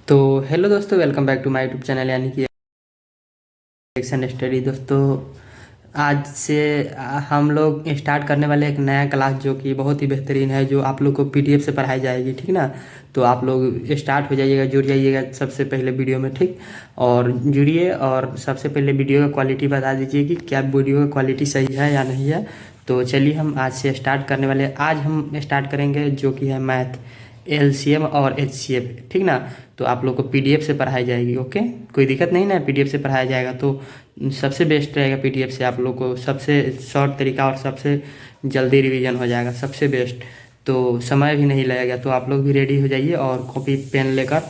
तो हेलो दोस्तों, welcome back to my YouTube channel यानी कि एक्शन स्टडी। दोस्तों आज से हम लोग स्टार्ट करने वाले एक नया क्लास जो कि बहुत ही बेहतरीन है, जो आप लोग को पीडीएफ से पढ़ाई जाएगी। ठीक ना। तो आप लोग स्टार्ट हो जाइएगा, जुड़ जाइएगा सबसे पहले वीडियो में। ठीक, और जुड़िए और सबसे पहले वीडियो का क्वालिटी बता दीजिए कि क्या वीडियो का क्वालिटी सही है या नहीं है। तो चलिए हम आज से स्टार्ट करने वाले। आज हम स्टार्ट करेंगे जो कि है मैथ, एलसीएम और एचसीएफ। ठीक ना। तो आप लोग को पीडीएफ से पढ़ाई जाएगी। ओके, कोई दिक्कत नहीं ना, पीडीएफ से पढ़ाया जाएगा तो सबसे बेस्ट रहेगा। पीडीएफ से आप लोग को सबसे शॉर्ट तरीका और सबसे जल्दी रिवीजन हो जाएगा, सबसे बेस्ट। तो समय भी नहीं लगेगा। तो आप लोग भी रेडी हो जाइए और कॉपी पेन लेकर,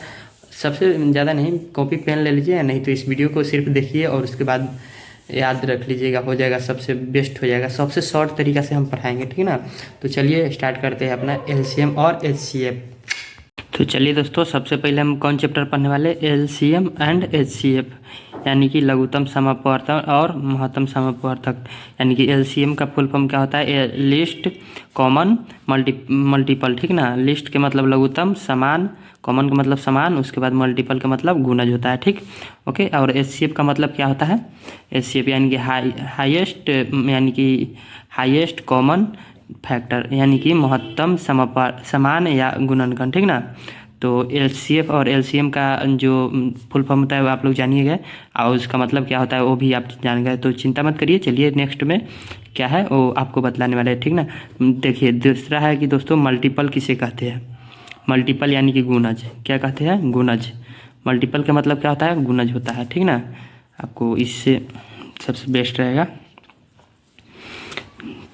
सबसे ज़्यादा नहीं कॉपी पेन ले लीजिए, नहीं तो इस वीडियो को सिर्फ देखिए और उसके बाद याद रख लीजिएगा, हो जाएगा, सबसे बेस्ट हो जाएगा। सबसे शॉर्ट तरीका से हम पढ़ाएंगे। ठीक ना। तो चलिए स्टार्ट करते हैं अपना एलसीएम और एचसीएफ। तो चलिए दोस्तों, सबसे पहले हम कौन चैप्टर पढ़ने वाले, एलसीएम एंड एचसीएफ, यानी कि लघुत्तम समअपवर्तक और महत्तम समअपवर्तक। यानी कि एलसीएम का फुल फॉर्म क्या होता है, लिस्ट कॉमन मल्टीपल। ठीक ना। लिस्ट के मतलब लघुत्तम, समान, कॉमन का मतलब समान, उसके बाद मल्टीपल का मतलब गुणज होता है। ठीक, ओके। और एचसीएफ का मतलब क्या होता है, एचसीएफ यानी कि हाईएस्ट, यानी कि हाईएस्ट कॉमन फैक्टर, यानी कि महत्तम समान या गुणनखंड। ठीक ना। तो एलसीएफ और एलसीएम का जो फुल फॉर्म होता है वो आप लोग जानिएगा, और उसका मतलब क्या होता है वो भी आप जान गए, तो चिंता मत करिए। चलिए नेक्स्ट में क्या है वो आपको बतलाने वाले हैं। ठीक ना। देखिए दूसरा है कि दोस्तों मल्टीपल किसे कहते हैं। मल्टीपल यानी कि गुणज, क्या कहते हैं, गुणज। मल्टीपल का मतलब क्या होता है, गुणज होता है। ठीक ना। आपको इससे सबसे बेस्ट रहेगा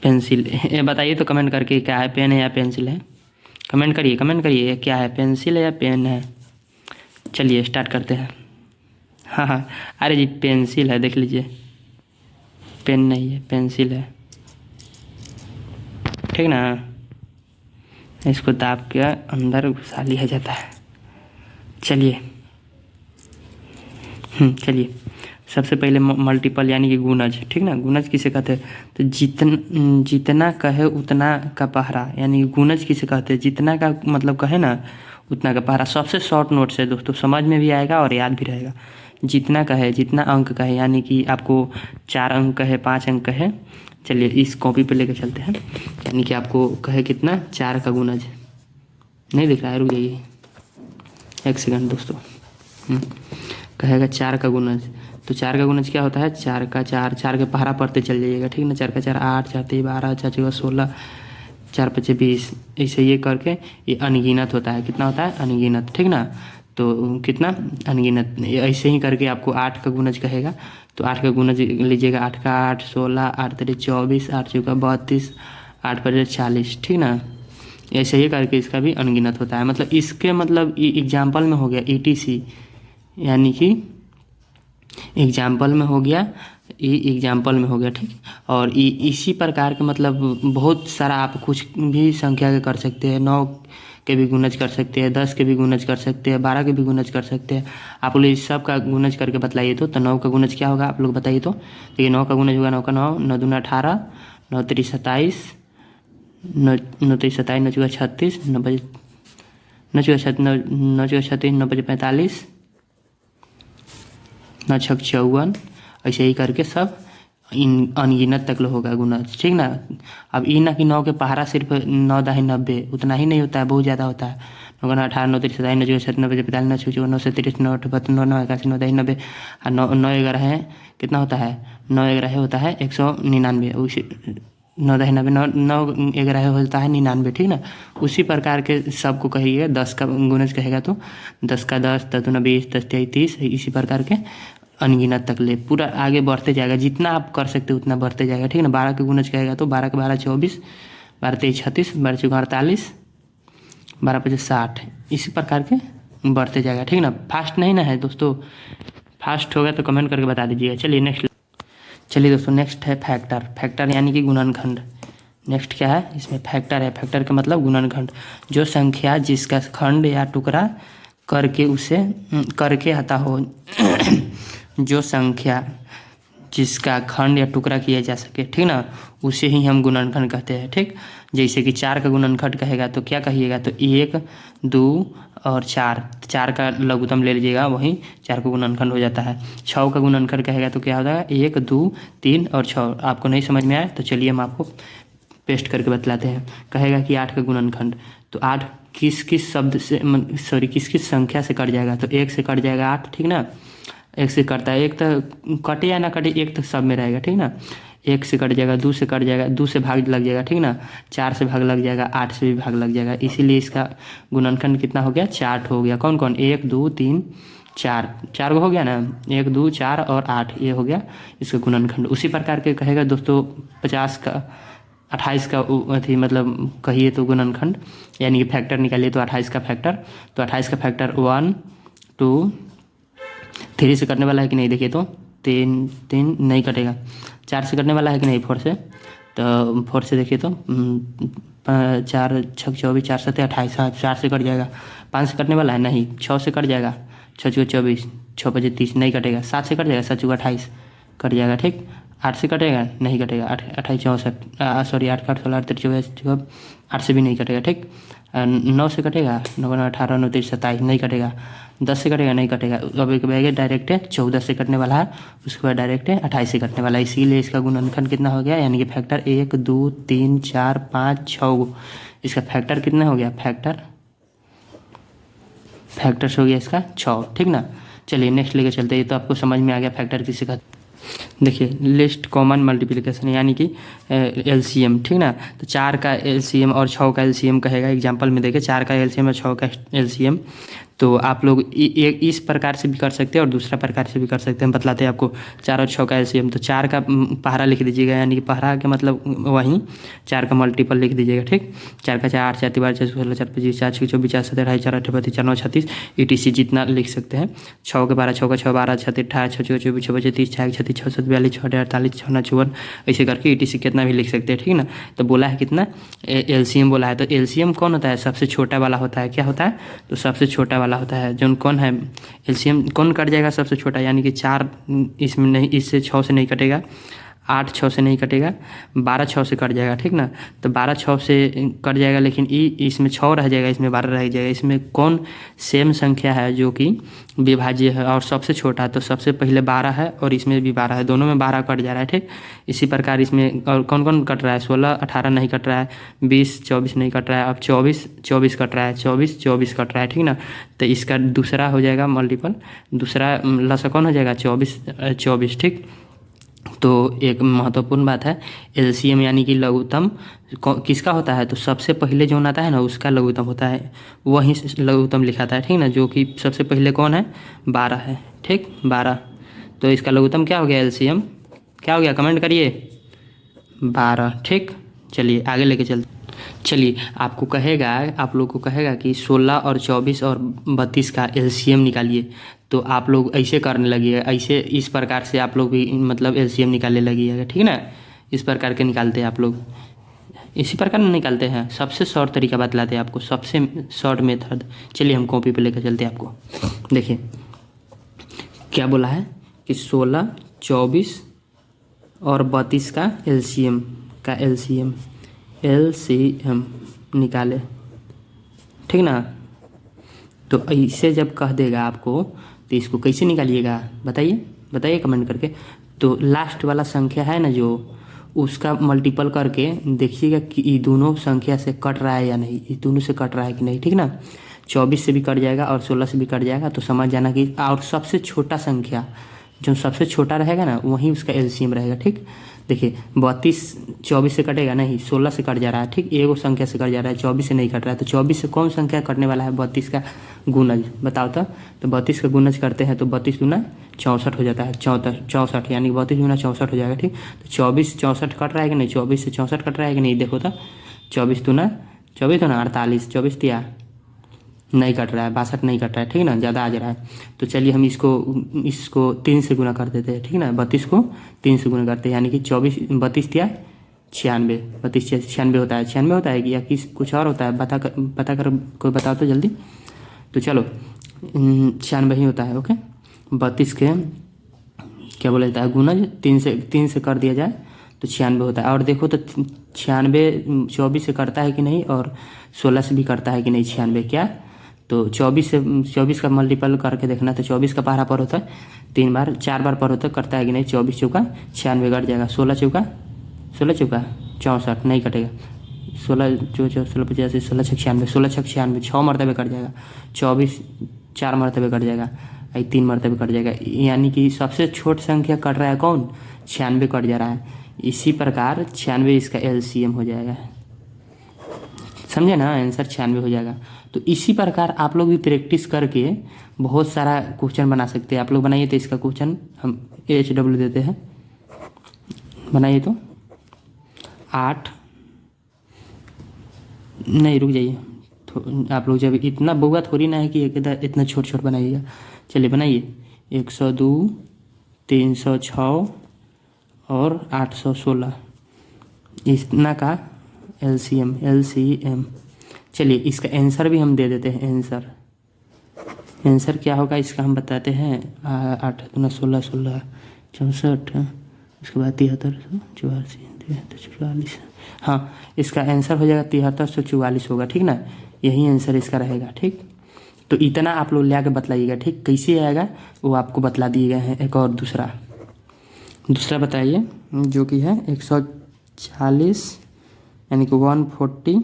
पेंसिल। ये बताइए तो कमेंट करके क्या है, पेन है या पेंसिल है। कमेंट करिए क्या है, पेंसिल है या पेन है। चलिए स्टार्ट करते हैं। हाँ हाँ, अरे जी पेंसिल है, देख लीजिए, पेन नहीं है, पेंसिल है। ठीक ना। इसको दाब के अंदर घुसा लिया जाता है। चलिए चलिए सबसे पहले मल्टीपल यानी कि गुणज। ठीक ना। गुणज किसे कहते हैं, तो जितना कहे उतना का पहरा, यानी गुणज किसे कहते हैं, जितना का मतलब कहे ना उतना का पहरा। सबसे शॉर्ट नोट्स है दोस्तों, समझ में भी आएगा और याद भी रहेगा। जितना कहे, जितना अंक कहे, यानी कि आपको 4 अंक कहे, 5 अंक कहे। चलिए इस कॉपी पे लेके चलते हैं। यानी कि आपको कहे कितना, 4 का गुणज। नहीं दिख रहा है, रुक जाइए एक सेकंड दोस्तों। कहेगा 4 का गुणज, तो 4 का गुणज क्या होता है, 4 का 4, 4 के पहाड़ा पढ़ते चल जाइएगा। ठीक ना। 4 का 4 8, 4 3 12, 4 4 16, 4 5 20, ऐसे ये करके ये अनगिनत होता है। कितना होता है, अनगिनत। ठीक ना। तो कितना, अनगिनत। ऐसे ही करके आपको 8 का गुणज कहेगा, तो 8 का गुणज लीजिएगा। 8 का 8 16, 8 3 24, 8 चौका 32, 8 5 40। ठीक ना। ऐसे ही करके इसका भी अनगिनत होता है। मतलब इसके मतलब एग्जाम्पल में हो गया ईटीसी, यानी कि एग्जाम्पल में हो गया, एग्जाम्पल में हो गया। ठीक। और इसी प्रकार के मतलब बहुत सारा आप कुछ भी संख्या के कर सकते हैं। 9 के भी गुणज कर सकते हैं, 10 के भी गुणज कर सकते हैं, 12 के भी गुणज कर सकते हैं। आप लोग इस सब का गुणज करके बतलाइए तो 9 का गुणज क्या होगा आप लोग बताइए तो। देखिए 9 का गुणज होगा, 9 का 9, 9 दूना 18, 9 3 27, 9 3 27, 9 चौका 36, 9 5 9 चौका 36, 9 5 45, 9 6 54। ऐसे ही करके सब अनगिनत तक होगा गुणज। ठीक ना। अब ई ना कि 9 के पहाड़ा सिर्फ 9 दाही 90, उतना ही नहीं होता है, बहुत ज़्यादा होता है। 9 का 18, 9 3 27, 9 6 9 5 45, 9 6 9 से 30, 9 8 32, 9 9 81, 9 दाही 90, और 9 9 11 है कितना होता है, 9 11 होता है 199। उसी 9 दाही 90, 9 9 11 होता है 99। ठीक ना। उसी प्रकार के सबको कहिए। 10 का गुणज कहेगा तो 10 का 10, 10 दूना 20, 10 3 30, इसी प्रकार के अनगिनत तक ले पूरा आगे बढ़ते जाएगा। जितना आप कर सकते हो उतना बढ़ते जाएगा। ठीक ना। 12 के गुणज कहेगा तो 12 के 12 24, 12 23 36, 12 चौका 48, 12 पचास 60, इसी प्रकार के बढ़ते जाएगा। ठीक ना। फास्ट नहीं ना है दोस्तों, फास्ट होगा तो कमेंट करके बता दीजिएगा। चलिए दोस्तों नेक्स्ट है फैक्टर। फैक्टर यानी कि गुणनखंड। नेक्स्ट क्या है, इसमें फैक्टर है। फैक्टर का मतलब गुणनखंड, जो संख्या जिसका खंड या टुकड़ा करके उसे करके आता हो जो संख्या जिसका खंड या टुकड़ा किया जा सके, ठीक ना, उसे ही हम गुणनखंड कहते हैं। ठीक, जैसे कि 4 का गुणनखंड कहेगा तो क्या कहिएगा, तो 1 2 और 4 का लघुत्तम ले लीजिएगा, वहीं 4 का गुणनखंड हो जाता है। 6 का गुणनखंड कहेगा तो क्या होगा, 1 2 3 और 6। आपको नहीं समझ में आया तो चलिए हम आपको पेस्ट करके बतलाते हैं। कहेगा कि 8 का गुणनखंड, तो 8 किस किस शब्द से किस किस संख्या से कट जाएगा, तो 1 से कट जाएगा 8, ठीक ना, 1 से कटता है, 1 तो कटे या ना कटे 1 तो सब में रहेगा, ठीक ना। 1 से कट जाएगा, 2 से कट जाएगा, 2 से भाग लग जाएगा, ठीक ना, 4 से भाग लग जाएगा, 8 से भी भाग लग जाएगा, इसीलिए इसका गुणनखंड कितना हो गया, 4 हो गया। कौन कौन, 1 2 3 4, 4 हो गया ना, 1 2 4 और 8, ये हो गया इसका गुणनखंड। उसी प्रकार के कहेगा दोस्तों 50 का 28 का अथी मतलब कहिए तो गुणनखंड, यानी कि फैक्टर निकालिए तो 28 का फैक्टर, तो 28 का फैक्टर 1 2 3 से कटने वाला है कि नहीं, देखिए तो 3 नहीं कटेगा। 4 से कटने वाला है कि नहीं, 4 से, तो 4 से देखिए तो 4 6 24 4 7 28, 4 से कट जाएगा। 5 से कटने वाला है नहीं, 6 से कट जाएगा, 6 6 24 6 5 30 नहीं कटेगा। 7 से कट जाएगा, 7 6 28 कट जाएगा, ठीक। 8 से कटेगा नहीं कटेगा, 8 28 64 सॉरी 8 8 16 8 24 8 से भी नहीं कटेगा, ठीक। 9 से कटेगा, 9 9 18 9 23 27 नहीं कटेगा। 10 से कटेगा नहीं कटेगा। अब एक बैग डायरेक्ट है 14 से कटने वाला है, उसके बाद डायरेक्ट है 28 से कटने वाला है, इसीलिए इसका गुणनखंड कितना हो गया, यानी कि फैक्टर 1 2 3 4 5 6, इसका फैक्टर कितना हो गया, फैक्टर हो गया इसका 6, ठीक ना। चलिए नेक्स्ट लेके चलते हैं, तो आपको समझ में आ गया फैक्टर किसे कहते हैं। देखिए लिस्ट कॉमन मल्टीप्लिकेशन यानी कि एलसीएम, ठीक ना। तो 4 का एलसीएम और 6 का एलसीएम कहेगा, एग्जांपल में देखिए 4 का एलसीएम और 6 का एलसीएम। तो आप लोग इस प्रकार से भी कर सकते हैं और दूसरा प्रकार से भी कर सकते हैं, बतलाते हैं आपको। 4 और 6 का एलसीएम, तो 4 का पहाड़ा लिख दीजिएगा, यानी कि पहाड़ा के मतलब वहीं 4 का मल्टीपल लिख दीजिएगा, ठीक। 4 का 4 4 3 4 16 4 25 4 6 24 4 7 28 4 28 32 4 9 36 ETC जितना लिख सकते हैं। 6 के 12 6 का 6 12 6 18 6 6 24 6 25 30 6 36 6 7 42 6 48 6 9 54, ऐसे करके ETC कितना भी लिख सकते हैं, ठीक ना। तो बोला है कितना, एलसीएम बोला है, तो एलसीएम कौन होता है, सबसे छोटा वाला होता है। क्या होता है, तो सबसे छोटा वाला होता है, जो कौन है एलसीएम कौन कट जाएगा, सबसे छोटा, यानी कि 4 इसमें नहीं, इससे 6 से नहीं कटेगा, 8 6 से नहीं कटेगा, 12 6 से कट जाएगा, ठीक ना। तो 12 6 से कट जाएगा, लेकिन इसमें 6 रह जाएगा, इसमें 12 रह जाएगा। इसमें कौन सेम संख्या है जो कि विभाज्य है और सबसे छोटा है, तो सबसे पहले 12 है और इसमें भी 12 है, दोनों में 12 कट जा रहा है, ठीक। इसी प्रकार इसमें और कौन कौन कट रहा है, 16 18 नहीं कट रहा है, 20 24 नहीं कट रहा है, अब 24 24 कट रहा है, 24 24 कट रहा है, ठीक ना। तो इसका दूसरा हो जाएगा मल्टीपल, दूसरा लसा कौन हो जाएगा, 24 24, ठीक। तो एक महत्वपूर्ण बात है, एलसीएम यानी कि लघुत्तम किसका होता है, तो सबसे पहले जो आता है ना उसका लघुत्तम होता है, वही लघुत्तम लिखाता है, ठीक ना। जो कि सबसे पहले कौन है, 12 है, ठीक 12। तो इसका लघुत्तम क्या हो गया, एलसीएम क्या हो गया, कमेंट करिए, 12, ठीक। चलिए आगे लेके चलते। चलिए आपको कहेगा, आप लोग को कहेगा कि 16 और 24 और 32 का एलसीएम निकालिए, तो आप लोग ऐसे करने लगिए, ऐसे इस प्रकार से आप लोग भी मतलब एलसीएम निकालने लगिएगा, ठीक ना। इस प्रकार के निकालते हैं आप लोग, इसी प्रकार निकालते हैं, सबसे शॉर्ट तरीका बतलाते हैं आपको, सबसे शॉर्ट मेथड। चलिए हम कॉपी पे लेकर चलते हैं आपको। देखिए क्या बोला है कि 16 24 और 32 का एलसीएम निकाले, ठीक ना। तो ऐसे जब कह देगा आपको, तो इसको कैसे निकालिएगा, बताइए कमेंट करके। तो लास्ट वाला संख्या है ना जो, उसका मल्टीपल करके देखिएगा कि ये दोनों संख्या से कट रहा है या नहीं, ये दोनों से कट रहा है कि नहीं, ठीक ना। 24 से भी कट जाएगा और 16 से भी कट जाएगा, तो समझ जाना कि और सबसे छोटा संख्या जो सबसे छोटा रहेगा ना वहीं उसका एलसीएम रहेगा, ठीक। देखिए 32 24 से कटेगा नहीं, 16 से कट जा रहा है, ठीक। एगो संख्या से कट जा रहा है, 24 से नहीं कट रहा है, तो 24 से कौन संख्या कटने वाला है, 32 का गुणज, बताओ तो। 32 का गुणज करते हैं तो 32 दूना 64 हो जाता है, 64 यानी 32 दूना 64 हो जाएगा, ठीक। तो 24 64 कट रहा है कि नहीं, 24 से 64 कट रहा है कि नहीं, देखो तो 24 दूना 48, 24 दिया नहीं कट रहा है, 62 नहीं कट रहा है, ठीक ना, ज़्यादा आ जा रहा है। तो चलिए हम इसको 3 से गुना कर देते हैं, ठीक ना। 32 को 3 से गुना करते हैं, यानी कि 32 दिया 96, 32 96 होता है, 96 होता है कि या कुछ और होता है, पता कर कोई बताओ तो जल्दी। तो चलो 96 ही होता है, ओके। 32 के क्या बोला जाता है, गुणज 3 से कर दिया जाए तो 96 होता है। और देखो तो 96 24 से करता है कि नहीं, और 16 से भी करता है कि नहीं 96 क्या, तो 24 का मल्टीपल करके देखना। तो 24 का पहला पर होता है 3 बार, 4 बार पर होता है, करता है कि नहीं। 24 चौका 96 कट जाएगा। 16 चौका 64 नहीं कटेगा। 16 16 85 16 छः 96 16 छः 96 6 मरतबे कट जाएगा। 24 4 मरतबे कट जाएगा, 3 मरतबे कट जाएगा। यानी कि सबसे छोट संख्या कट रहा है कौन, 96 कट जा रहा है। इसी प्रकार 96 इसका LCM हो जाएगा, समझे ना, आंसर 96 हो जाएगा। तो इसी प्रकार आप लोग भी प्रैक्टिस करके बहुत सारा क्वेश्चन बना सकते हैं। आप लोग बनाइए तो इसका क्वेश्चन हम HW देते हैं, बनाइए तो 8 नहीं, रुक जाइए आप लोग, जब इतना बउआ थोड़ी ना है कि इतना छोट बनाइएगा। चलिए बनाइए 102 306 और 816 इतना का LCM। चलिए इसका आंसर भी हम दे देते हैं। आंसर क्या होगा इसका हम बताते हैं। 8 दूना 16 16 64, उसके बाद 7384 हाँ, इसका आंसर हो जाएगा 7344 होगा, ठीक ना। यही आंसर इसका रहेगा, ठीक। तो इतना आप लोग ले के बतलाइएगा, ठीक। कैसे आएगा वो आपको बतला दिए गए हैं। एक और दूसरा बताइए, जो कि है 140 यानी कि 140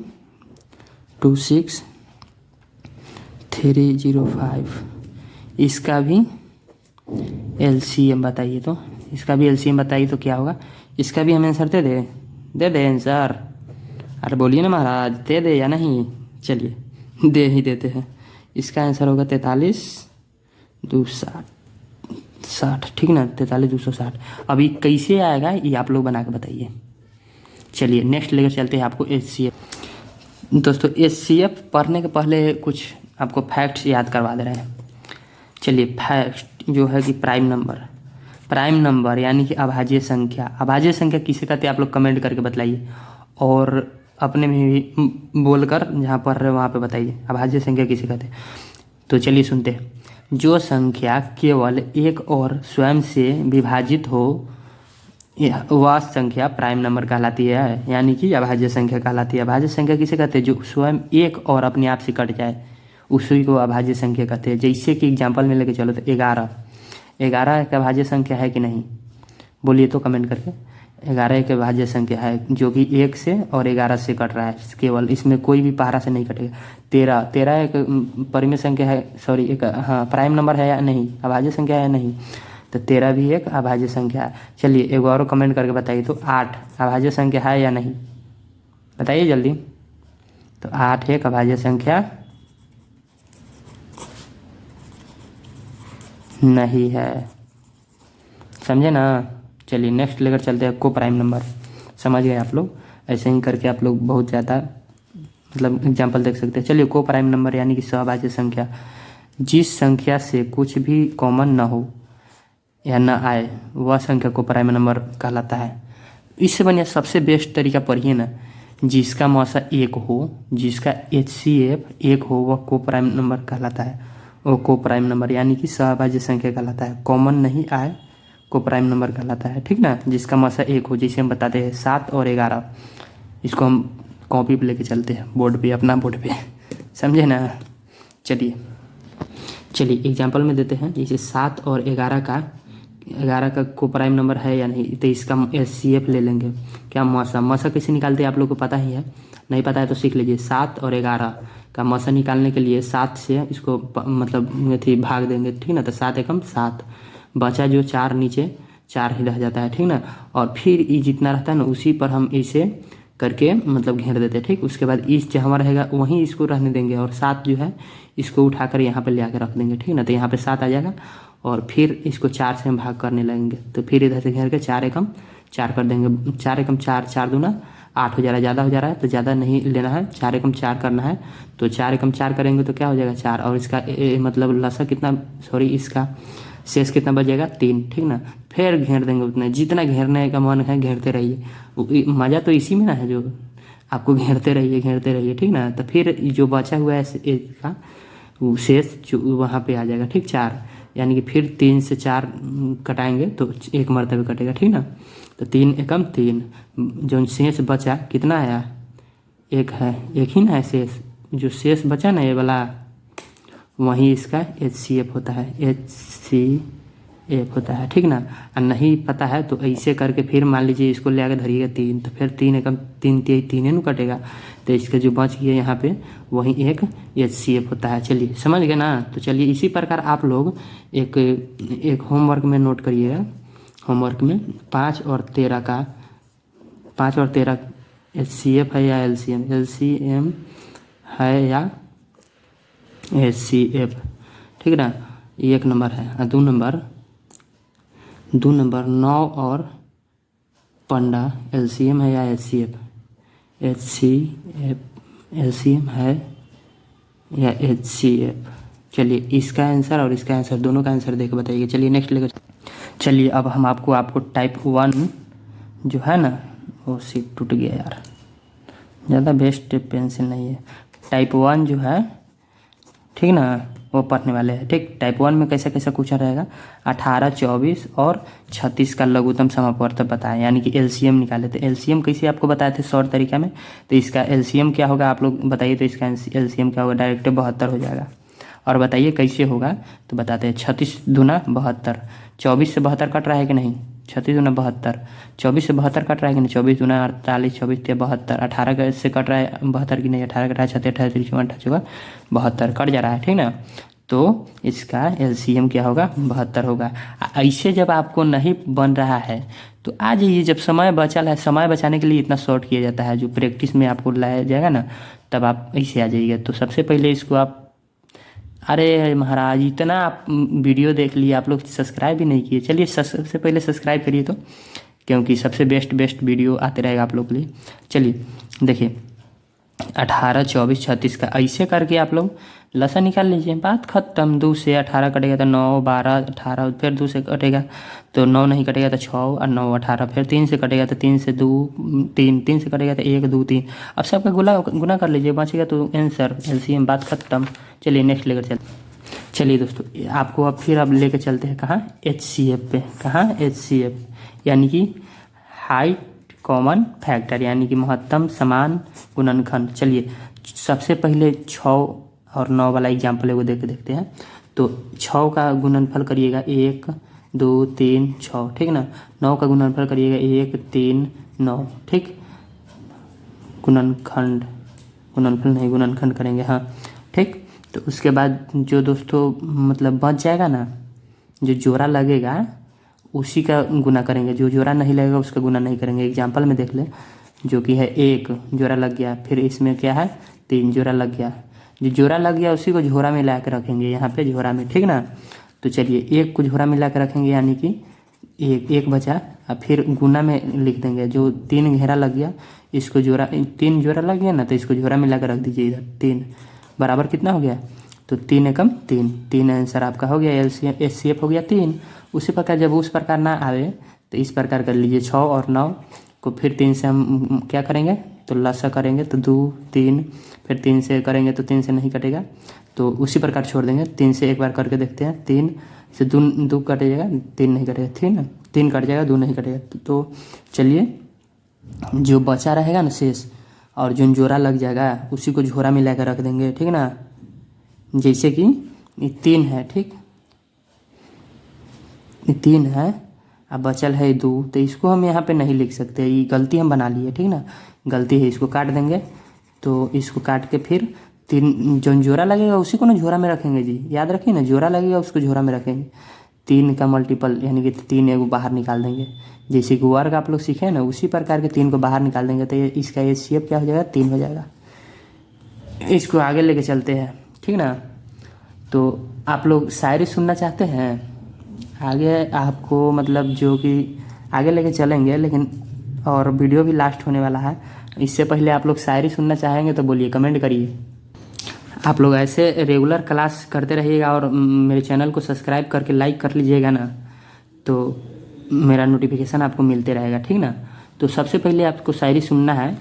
26 305। इसका भी LCM बताइए। तो इसका भी LCM बताइए तो क्या होगा। इसका भी हम आंसर दे दे आंसर। अरे बोलिए ना महाराज, दे दे या नहीं। चलिए दे ही देते हैं। इसका आंसर होगा 43 260, ठीक ना, 43 260। अभी कैसे आएगा ये आप लोग बना के बताइए। चलिए नेक्स्ट लेकर चलते हैं आपको HCF। दोस्तों HCF पढ़ने के पहले कुछ आपको फैक्ट्स याद करवा दे रहे हैं। चलिए फैक्ट जो है कि प्राइम नंबर यानी कि अभाज्य संख्या किसे कहते हैं आप लोग कमेंट करके बताइए, और अपने में भी बोलकर जहाँ पढ़ रहे हो वहाँ पे बताइए अभाज्य संख्या किसे कहते हैं। तो चलिए सुनते हैं। जो संख्या केवल एक और स्वयं से विभाजित हो वह संख्या प्राइम नंबर कहलाती है, यानी कि अभाज्य संख्या कहलाती है। अभाज्य संख्या किसे कहते हैं, जो स्वयं एक और अपने आप से कट जाए उसी को अभाज्य संख्या कहते हैं। जैसे कि एग्जांपल में लेके चलो तो 11 एक अभाज्य संख्या है कि नहीं, बोलिए तो कमेंट करके। 11 एक अभाज्य संख्या है, जो कि 1 से और 11 से कट रहा है केवल, इसमें कोई भी पहाड़ा से नहीं कटेगा। 13 एक परिमेय संख्या है, सॉरी एक हाँ प्राइम नंबर है या नहीं, अभाज्य संख्या है नहीं, तो 13 भी एक अभाज्य संख्या है। चलिए एक और कमेंट करके बताइए तो 8 अभाज्य संख्या है या नहीं, बताइए जल्दी। तो 8 एक अभाज्य संख्या नहीं है, समझे ना। चलिए नेक्स्ट लेकर चलते हैं को प्राइम नंबर। समझ गए आप लोग, ऐसे ही करके आप लोग बहुत ज़्यादा मतलब एग्जांपल देख सकते हैं। चलिए को प्राइम नंबर यानी कि सहभाज्य संख्या, जिस संख्या से कुछ भी कॉमन ना हो या ना आए वह संख्या को प्राइम नंबर कहलाता है। इससे बढ़िया सबसे बेस्ट तरीका पढ़िए ना, जिसका मौसा 1 हो, जिसका HCF 1 हो वह को प्राइम नंबर कहलाता है। वो को प्राइम नंबर यानी कि सहभाज्य संख्या कहलाता है। कॉमन नहीं आए को प्राइम नंबर कहलाता है, ठीक ना। जिसका मौसा 1 हो, जैसे हम बताते हैं 7 और 11, इसको हम कॉपी पे लेके चलते हैं बोर्ड पे, अपना बोर्ड पे, समझे ना। चलिए एग्जांपल में देते हैं, जैसे 7 और 11 का को प्राइम नंबर है या नहीं, तो इसका HCF ले लेंगे। क्या मौसा कैसे निकालते हैं आप लोग को पता ही है, नहीं पता है तो सीख लीजिए। 7 और 11 का मौसा निकालने के लिए 7 से इसको मतलब भाग देंगे, ठीक ना। तो 7 एकम 7, बचा जो 4 नीचे 4 ही रह जाता है, ठीक ना। और फिर ये जितना रहता है ना उसी पर हम इसे करके मतलब घेर देते हैं, ठीक। उसके बाद इस जहाँ रहेगा वहीं इसको रहने देंगे, और 7 जो है इसको उठाकर यहाँ पे ले आकर रख देंगे, ठीक ना। तो यहाँ पे 7 आ जाएगा, और फिर इसको 4 से हम भाग करने लगेंगे। तो फिर इधर से घेर के 4 एकम 4 कर देंगे। 4 एकम 4, 4 दूना 8 हो जा रहा है, ज़्यादा हो जा रहा है तो ज़्यादा नहीं लेना है, 4 एकम 4 करना है। तो 4 एकम 4 करेंगे तो क्या हो जाएगा 4, और इसका मतलब लसा कितना, सॉरी इसका शेष कितना बचेगा 3, ठीक ना। फिर घेर देंगे उतना, जितना घेरने का मन है घेरते रहिए। मज़ा तो इसी में ना है, जो आपको घेरते रहिए, ठीक ना। तो फिर जो बचा हुआ है इसका शेष जो वहाँ पे आ जाएगा, ठीक। 4 यानी कि फिर 3 से 4 कटाएंगे तो एक मरतबे कटेगा, ठीक ना। तो 3 एकम 3, जो शेष बचा कितना आया, एक है, एक ही ना है शेष, जो शेष बचा ना ये वाला, वहीं इसका HCF होता है, HCF होता है, ठीक ना। और नहीं पता है तो ऐसे करके फिर मान लीजिए इसको ले आकर धरिएगा 3, तो फिर 3 एकम 3 तीन न कटेगा, तो इसका जो बच गया यहाँ पे वहीं एक HCF होता है। चलिए समझ गए ना। तो चलिए इसी प्रकार आप लोग एक होमवर्क में नोट करिएगा, होमवर्क में 5 और 13 का, 5 और 13 HCF है या LCM है या HCF, ठीक ना। एक नंबर है। और दो नंबर 9 और 15 LCM है या HCF, LCM है या HCF। चलिए इसका आंसर और इसका आंसर, दोनों का आंसर देख बताइए। चलिए नेक्स्ट लेकर चलिए अब हम आपको टाइप 1 जो है ना, वो सीट टूट गया यार, ज़्यादा बेस्ट पेंसिल नहीं है। टाइप 1 जो है, ठीक ना, वो पढ़ने वाले हैं, ठीक। टाइप 1 में कैसा कैसा क्वेश्चन रहेगा, 18, 24 और 36 का लघुत्तम समापवर्त बताएं, यानी कि LCM निकाले थे। LCM कैसे आपको बताए थे शॉर्ट तरीका में, तो इसका LCM क्या होगा आप लोग बताइए। तो इसका LCM क्या होगा, डायरेक्ट 72 हो जाएगा। और बताइए कैसे होगा, तो बताते हैं। 36 दूना 72, 24 से 72 कट रहा है कि नहीं, 36 दूना 72, 24 से 72 कट रहा है कि नहीं, 24 दूना 48, 24 से 72, 18 से कट रहा है 72 की नहीं, 18 कट रहा है 36, 28, 30, 28, 72 कट जा रहा है, ठीक ना। तो इसका LCM क्या होगा, 72 होगा। ऐसे जब आपको नहीं बन रहा है तो आ जाइए, जब समय बचा है, समय बचाने के लिए इतना शॉर्ट किया जाता है, जो प्रैक्टिस में आपको लाया जाएगा ना, तब आप ऐसे आ जाइएगा। तो सबसे पहले इसको आप, अरे महाराज इतना आप वीडियो देख लिए, आप लोग सब्सक्राइब भी नहीं किए। चलिए सबसे पहले सब्सक्राइब करिए, तो क्योंकि सबसे बेस्ट वीडियो आते रहेगा आप लोग के लिए। चलिए देखिए 18, 24, 36 का ऐसे करके आप लोग लसा निकाल लीजिए, बात खत्म। 2 से 18 कटेगा तो 9, 12, 18, फिर 2 से कटेगा तो 9 नहीं कटेगा तो 6 और 9, 18, फिर 3 से कटेगा तो 3 से 2, 3 से कटेगा तो 1, 2, 3। अब सबका गुना कर लीजिए, बचेगा तो आंसर LCM, बात खत्म। चलिए नेक्स्ट लेकर चलते। चलिए दोस्तों आपको अब फिर अब लेकर चलते हैं कहाँ, HCF पे। कहाँ, HCF यानी कि हाइट कॉमन फैक्टर, यानी कि महत्तम समान गुणनखंड। चलिए सबसे पहले 6 और 9 वाला एग्जाम्पल है वो देखते हैं। तो 6 का गुणनफल करिएगा 1, 2, 3, 6, ठीक ना। 9 का गुणनफल करिएगा 1, 3, 9, ठीक। गुणनखंड करेंगे, हाँ ठीक। तो उसके बाद जो दोस्तों मतलब बच जाएगा ना, जो जोड़ा लगेगा उसी का गुना करेंगे, जो जोड़ा नहीं लगेगा उसका गुना नहीं करेंगे। एग्जाम्पल में देख ले, जो कि है 1 जोड़ा लग गया, फिर इसमें क्या है 3 जोड़ा लग गया, जो जोड़ा लग गया उसी को झोरा में ला के रखेंगे, यहाँ पे झोरा में, ठीक ना। तो चलिए 1 को झोरा में ला के रखेंगे, यानी कि एक बचा, और फिर गुना में लिख देंगे। जो 3 घेरा लग गया, इसको 3 जोड़ा लग गया ना, तो इसको झोरा में ला के रख दीजिए इधर। 3 बराबर कितना हो गया, तो 3 एकम 3 आंसर आपका हो गया। HCF हो गया 3। उसी प्रकार जब उस प्रकार ना आवे तो इस प्रकार कर लीजिए। 6 और 9 को फिर 3 से हम क्या करेंगे, तो लसा करेंगे, तो 2, 3, फिर 3 से करेंगे तो 3 से नहीं कटेगा, तो उसी प्रकार छोड़ देंगे। 3 से एक बार करके देखते हैं, 3 से 2 कट जाएगा, 3 नहीं कटेगा, ठीक ना। 3 कट जाएगा, 2 नहीं कटेगा। तो चलिए जो बचा रहेगा ना शेष, और जो जोड़ा लग जाएगा उसी को झोरा में लाकर रख देंगे, ठीक ना। जैसे कि 3 है, ठीक, 3 है, अब बचल है 2, तो इसको हम यहाँ पे नहीं लिख सकते, ये गलती हम बना लिए, ठीक ना, गलती है। इसको काट देंगे, तो इसको काट के फिर 3 जो जोड़ा लगेगा उसी को ना झोरा में रखेंगे जी, याद रखिए ना, जोड़ा लगेगा उसको झोरा में रखेंगे। 3 का मल्टीपल यानी कि 3 एगो बाहर निकाल देंगे, जैसे कि वर्ग आप लोग सीखे ना, उसी प्रकार के 3 को बाहर निकाल देंगे, तो इसका HCF क्या हो जाएगा, 3 हो जाएगा। इसको आगे लेके चलते हैं, ठीक ना। तो आप लोग शायरी सुनना चाहते हैं आगे, आपको मतलब जो कि आगे लेके चलेंगे, लेकिन और वीडियो भी लास्ट होने वाला है। इससे पहले आप लोग शायरी सुनना चाहेंगे तो बोलिए, कमेंट करिए। आप लोग ऐसे रेगुलर क्लास करते रहिएगा और मेरे चैनल को सब्सक्राइब करके लाइक कर लीजिएगा ना, तो मेरा नोटिफिकेशन आपको मिलते रहेगा, ठीक ना। तो सबसे पहले आपको शायरी सुनना है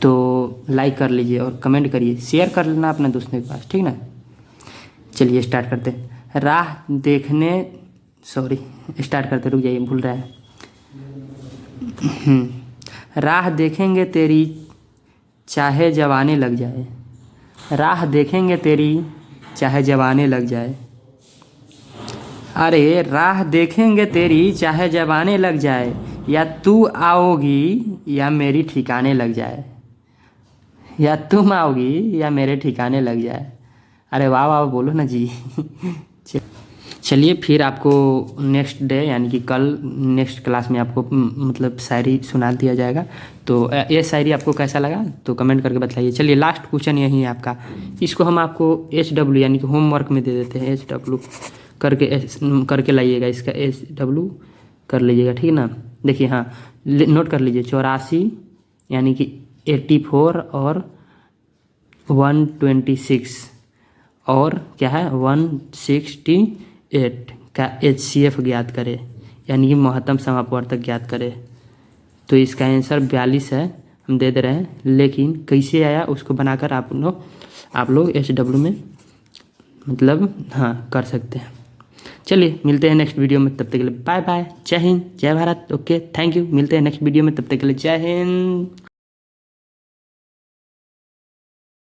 तो लाइक कर लीजिए और कमेंट करिए, शेयर कर लेना अपने दोस्तों के पास, ठीक ना। चलिए स्टार्ट करते हैं। राह देखने, सॉरी स्टार्ट करते, रुक जाइए, भूल रहा है। राह देखेंगे तेरी चाहे जवाने लग जाए, राह देखेंगे तेरी चाहे जवाने लग जाए। अरे राह देखेंगे तेरी चाहे जवाने लग जाए, या तू आओगी या मेरी ठिकाने लग जाए, या तुम आओगी या मेरे ठिकाने लग जाए। अरे वाह वाह बोलो ना जी। चलिए फिर आपको नेक्स्ट डे यानी कि कल नेक्स्ट क्लास में आपको मतलब शायरी सुना दिया जाएगा। तो ये शायरी आपको कैसा लगा तो कमेंट करके बताइए। चलिए लास्ट क्वेश्चन यही है आपका, इसको हम आपको HW यानी कि होमवर्क में दे देते हैं। HW करके लाइएगा, इसका HW कर लीजिएगा, ठीक है ना। देखिए हाँ, नोट कर लीजिए, 84 यानी कि 84 और 126 और क्या है 168 का HCF ज्ञात करें, यानी कि महत्तम समापवर्तक ज्ञात करें। तो इसका आंसर 42 है, हम दे दे रहे हैं, लेकिन कैसे आया उसको बनाकर आप लोग HW में मतलब हाँ कर सकते हैं। चलिए मिलते हैं नेक्स्ट वीडियो में, तब तक के लिए बाय बाय, जय हिंद जय भारत। ओके थैंक यू, मिलते हैं नेक्स्ट वीडियो में, तब तक के लिए जय हिंद।